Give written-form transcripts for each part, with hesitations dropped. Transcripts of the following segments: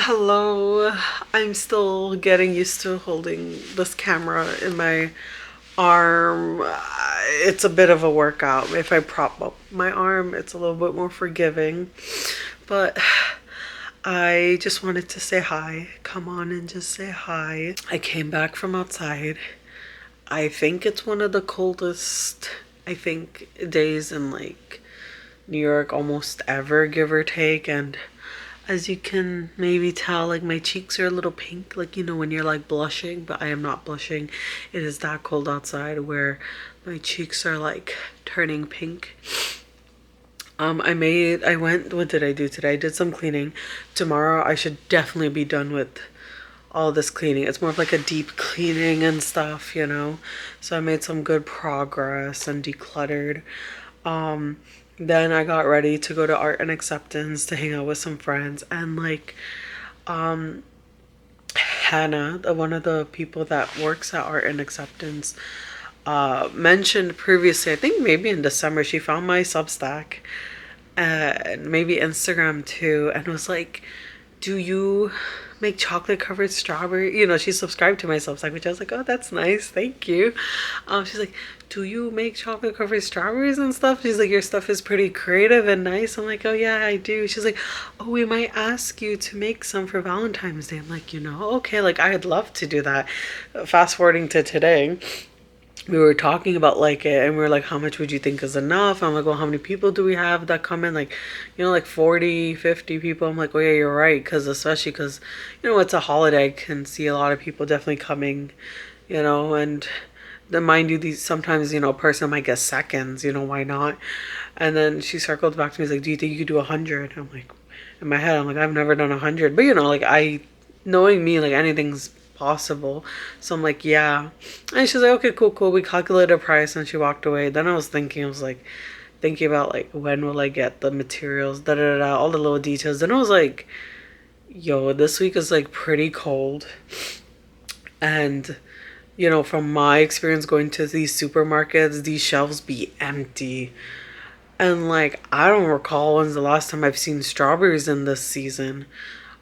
Hello. I'm still getting used to holding this camera in my arm. It's a bit of a workout. If I prop up my arm, it's a little bit more forgiving. But I just wanted to say hi. Come on and just say hi. I came back from outside. I think it's one of the coldest, I think, days in like New York almost ever, give or take. And as you can maybe tell, like my cheeks are a little pink, like when you're like blushing, but I am not blushing. It is that cold outside where my cheeks are like turning pink. What did I do today? I did some cleaning. Tomorrow I should definitely be done with all this cleaning. It's more of like a deep cleaning and stuff. So I made some good progress and decluttered. Um, then I got ready to go to Art and Acceptance to hang out with some friends, and like um Hannah, one of the people that works at Art and Acceptance, mentioned previously, I think maybe in December, she found my Substack and maybe Instagram too, and was like, do you make chocolate covered strawberry? She subscribed to my Substack, which I was like, oh, that's nice, thank you. She's like, do you make chocolate covered strawberries and stuff? She's like, your stuff is pretty creative and nice. I'm like, oh yeah, I do. She's like, oh, we might ask you to make some for Valentine's Day. I'm like, okay, like I'd love to do that. Fast forwarding to today, we were talking about like it, and we were like, how much would you think is enough? I'm like, well, how many people do we have that come in? Like, like 40, 50 people. I'm like, oh yeah, you're right, because especially because it's a holiday, I can see a lot of people definitely coming, and then mind you, these sometimes a person might get seconds, why not? And then she circled back to me, like, do you think you could do 100? I'm like, in my head, I'm like, I've never done 100, but like I, knowing me, like anything's possible. So I'm like, yeah. And she's like, okay, cool, cool. We calculated a price, and she walked away. Then I was like thinking about like, when will I get the materials, da da da, all the little details. Then I was like, yo, this week is like pretty cold. And from my experience going to these supermarkets, these shelves be empty. And like, I don't recall when's the last time I've seen strawberries in this season.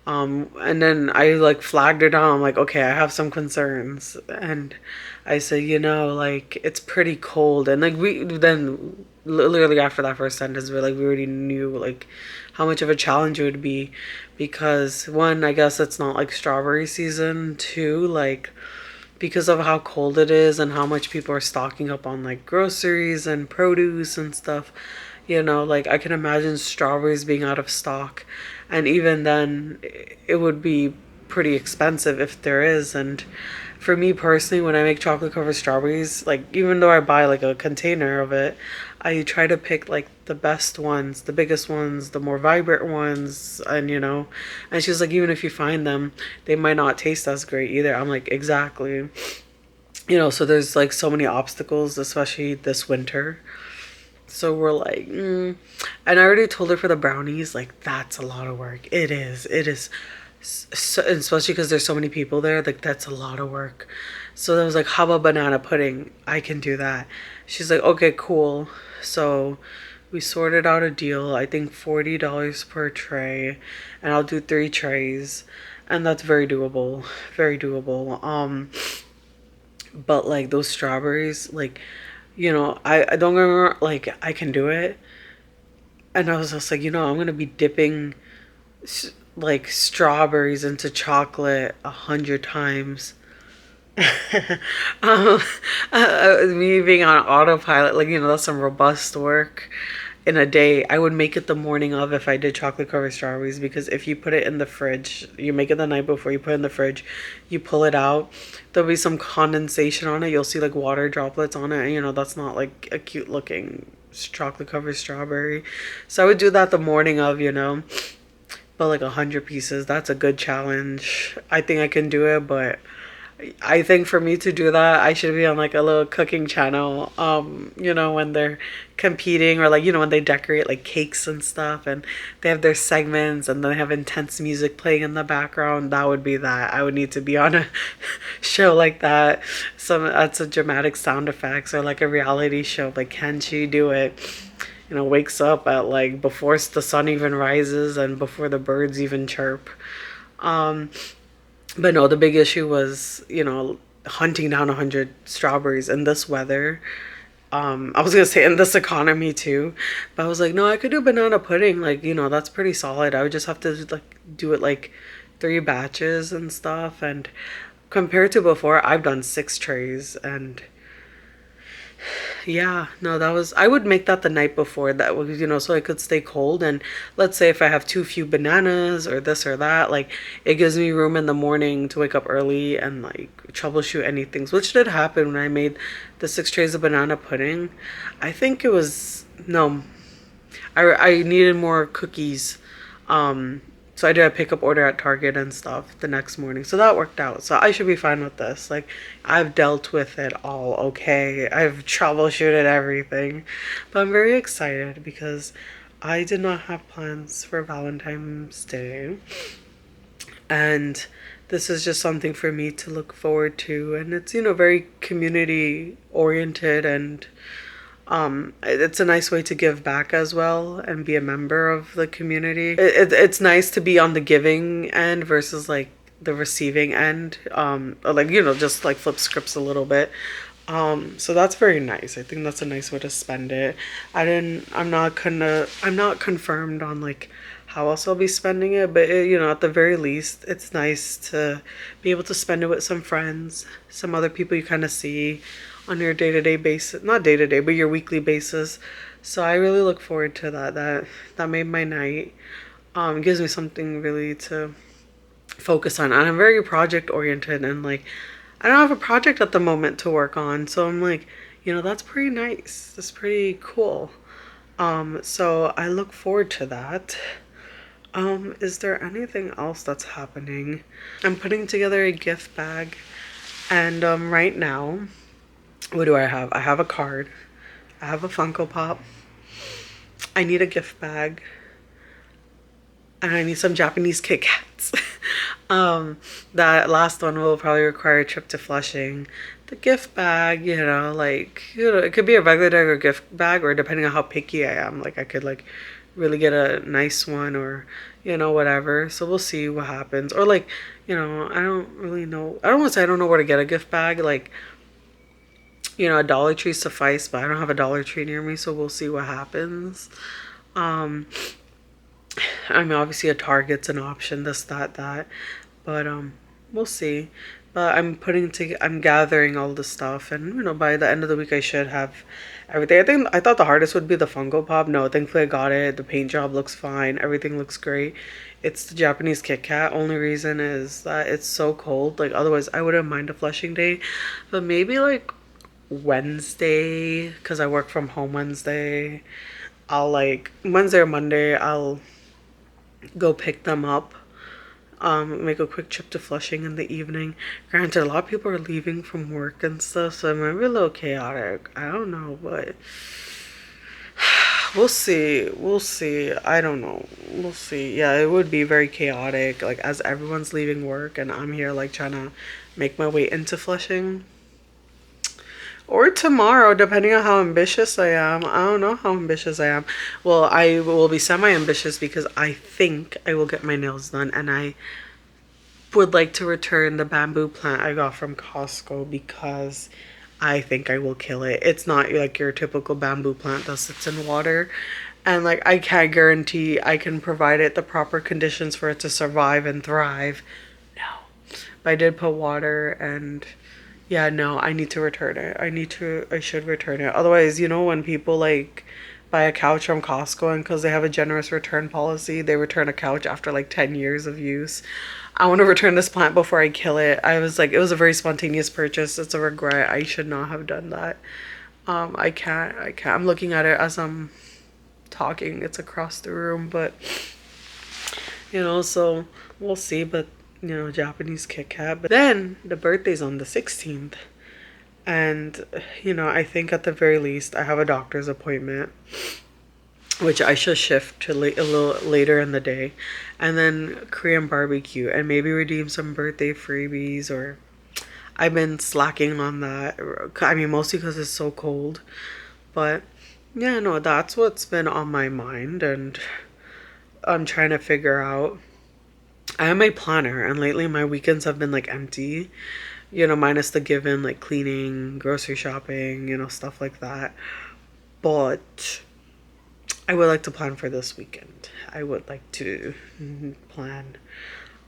And then I like flagged her down. I'm like, okay, I have some concerns. And I said, like it's pretty cold. And like we then literally after that first sentence, we already knew like how much of a challenge it would be, because one, I guess it's not like strawberry season. Two, like because of how cold it is and how much people are stocking up on like groceries and produce and stuff, like I can imagine strawberries being out of stock. And even then, it would be pretty expensive if there is. And for me personally, when I make chocolate covered strawberries, like even though I buy like a container of it, I try to pick like the best ones, the biggest ones, the more vibrant ones. And she was like, even if you find them, they might not taste as great either. I'm like, exactly. So there's like so many obstacles, especially this winter. So we're like, and I already told her for the brownies, like that's a lot of work. It is. It is. So, especially because there's so many people there, like that's a lot of work. So I was like, how about banana pudding? I can do that. She's like, okay, cool. So we sorted out a deal. I think $40 per tray, and I'll do 3 trays, and that's very doable. Very doable. But like those strawberries, like, I don't remember, like I can do it. And I was just like, I'm gonna be dipping like strawberries into chocolate 100 times. um, Me being on autopilot, like that's some robust work. In a day, I would make it the morning of if I did chocolate covered strawberries, because if you put it in the fridge, you make it the night before, you put it in the fridge, you pull it out, there'll be some condensation on it. You'll see like water droplets on it, and that's not like a cute looking chocolate covered strawberry. So I would do that the morning of, but like 100 pieces, that's a good challenge. I think I can do it, but I think for me to do that, I should be on like a little cooking channel. When they're competing, or like, when they decorate like cakes and stuff, and they have their segments, and then they have intense music playing in the background. That would be that. I would need to be on a show like that. That's a dramatic sound effects, or like a reality show. Like, can she do it? Wakes up at like before the sun even rises and before the birds even chirp. But no, the big issue was, hunting down 100 strawberries in this weather. I was gonna say in this economy too, but I was like, no, I could do banana pudding. Like, that's pretty solid. I would just have to like do it like 3 batches and stuff. And compared to before, I've done 6 trays, and yeah, no, that was, I would make that the night before, that was, so I could stay cold. And let's say if I have too few bananas or this or that, like it gives me room in the morning to wake up early and like troubleshoot anything, which did happen when I made the 6 trays of banana pudding. I think it was, no, I needed more cookies. So I did a pickup order at Target and stuff the next morning. So that worked out. So I should be fine with this. Like, I've dealt with it all okay. I've troubleshooted everything. But I'm very excited because I did not have plans for Valentine's Day. And this is just something for me to look forward to. And it's, very community oriented, and it's a nice way to give back as well and be a member of the community. It's nice to be on the giving end versus like the receiving end. Or like, just like flip scripts a little bit. So that's very nice. I think that's a nice way to spend it. I'm not confirmed on like how else I'll be spending it, but at the very least, it's nice to be able to spend it with some friends, some other people you kind of see on your day-to-day basis, not day-to-day, but your weekly basis. So I really look forward to that. That made my night. Gives me something really to focus on. And I'm very project oriented, and like I don't have a project at the moment to work on. So I'm like, that's pretty nice. That's pretty cool. So I look forward to that. Is there anything else that's happening? I'm putting together a gift bag, and right now, what do I have? I have a card. I have a Funko Pop. I need a gift bag. And I need some Japanese Kit Kats. That last one will probably require a trip to Flushing. The gift bag, it could be a regular gift bag, or depending on how picky I am, like I could like really get a nice one, or whatever. So we'll see what happens. Or like, I don't really know. I don't want to say I don't know where to get a gift bag. Like, a Dollar Tree suffice, but I don't have a Dollar Tree near me, so we'll see what happens. I mean, obviously a Target's an option, this, that, but we'll see. But I'm gathering all the stuff, and by the end of the week I should have everything. I thought the hardest would be the Funko Pop. No, thankfully I got it. The paint job looks fine. Everything looks great. It's the Japanese Kit Kat. Only reason is that it's so cold. Like, otherwise I wouldn't mind a Flushing day, but maybe like Wednesday, because I work from home Wednesday. I'll like Wednesday or Monday I'll go pick them up. Make a quick trip to Flushing in the evening. Granted, a lot of people are leaving from work and stuff, so it might be a little chaotic. I don't know, but we'll see. We'll see. I don't know. We'll see. Yeah, it would be very chaotic, like as everyone's leaving work and I'm here like trying to make my way into Flushing. Or tomorrow, depending on how ambitious I am. I don't know how ambitious I am. Well, I will be semi-ambitious because I think I will get my nails done, and I would like to return the bamboo plant I got from Costco because I think I will kill it. It's not like your typical bamboo plant that sits in water. And like I can't guarantee I can provide it the proper conditions for it to survive and thrive. No. But I did put water, and yeah, no, I need to return it. I should return it. Otherwise, when people like buy a couch from Costco, and because they have a generous return policy, they return a couch after like 10 years of use. I want to return this plant before I kill it. I was like, it was a very spontaneous purchase. It's a regret. I should not have done that. I can't. I'm looking at it as I'm talking. It's across the room, but so we'll see. But Japanese Kit Kat. But then the birthday's on the 16th. And, I think at the very least I have a doctor's appointment, which I should shift to a little later in the day. And then Korean barbecue, and maybe redeem some birthday freebies, or I've been slacking on that. I mean, mostly because it's so cold. But, yeah, no, that's what's been on my mind. And I'm trying to figure out I have my planner, and lately my weekends have been like empty, you know, minus the given like cleaning, grocery shopping, you know, stuff like that. But I would like to plan for this weekend. I would like to plan.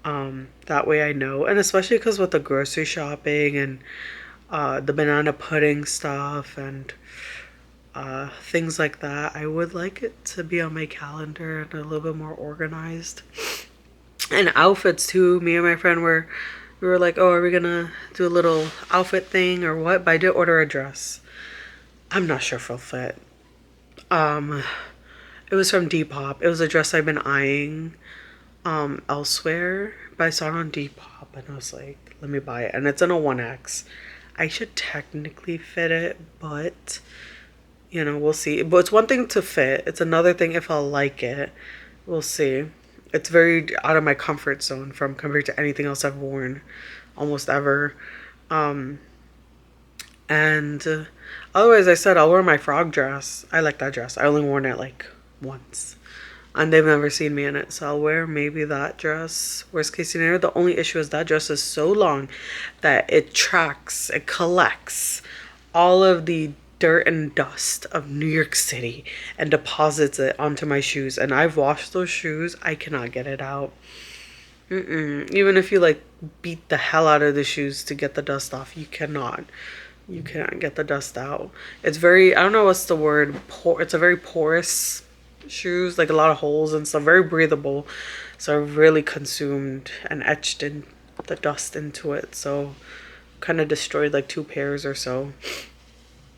That way I know, and especially because with the grocery shopping and the banana pudding stuff and things like that, I would like it to be on my calendar and a little bit more organized. And outfits too. Me and my friend we were like, oh, are we gonna do a little outfit thing or what? But I did order a dress. I'm not sure if it'll fit. Um, it was from Depop. It was a dress I've been eyeing elsewhere, but I saw it on Depop and I was like, let me buy it. And it's in a 1X. I should technically fit it, but you know, we'll see. But it's one thing to fit. It's another thing if I'll like it. We'll see. It's very out of my comfort zone from compared to anything else I've worn almost ever. Um, and otherwise, I said I'll wear my frog dress. I like that dress. I only worn it like once. And they've never seen me in it. So I'll wear maybe that dress. Worst case scenario, the only issue is that dress is so long that it collects all of the dirt and dust of New York City and deposits it onto my shoes. And I've washed those shoes. I cannot get it out. Even if you like beat the hell out of the shoes to get the dust off, you cannot. You cannot get the dust out. It's very, I don't know what's the word, it's a very porous shoes, like a lot of holes and stuff, very breathable. So I really consumed and etched in the dust into it. So kind of destroyed like 2 pairs or so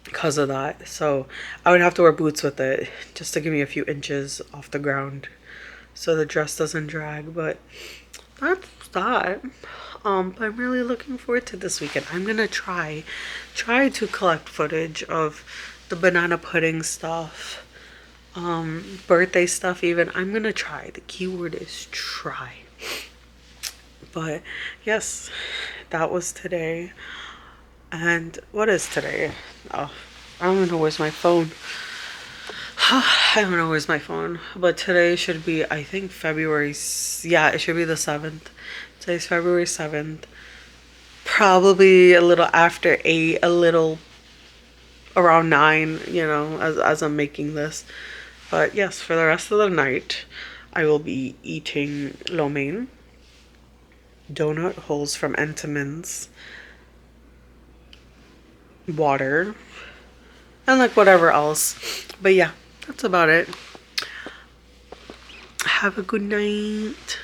because of that. So I would have to wear boots with it just to give me a few inches off the ground so the dress doesn't drag. But that's that. But I'm really looking forward to this weekend. I'm gonna try to collect footage of the banana pudding stuff, birthday stuff even. I'm gonna try. The keyword is try. But yes, that was today. And what is today? Oh, I don't even know where's my phone. I don't know where's my phone. But today should be, I think, February. Yeah, it should be the 7th. Today's February 7th. Probably a little after 8, a little around 9, you know, as I'm making this. But yes, for the rest of the night, I will be eating lo mein, donut holes from Entenmann's, water, and like whatever else. But yeah, that's about it. Have a good night.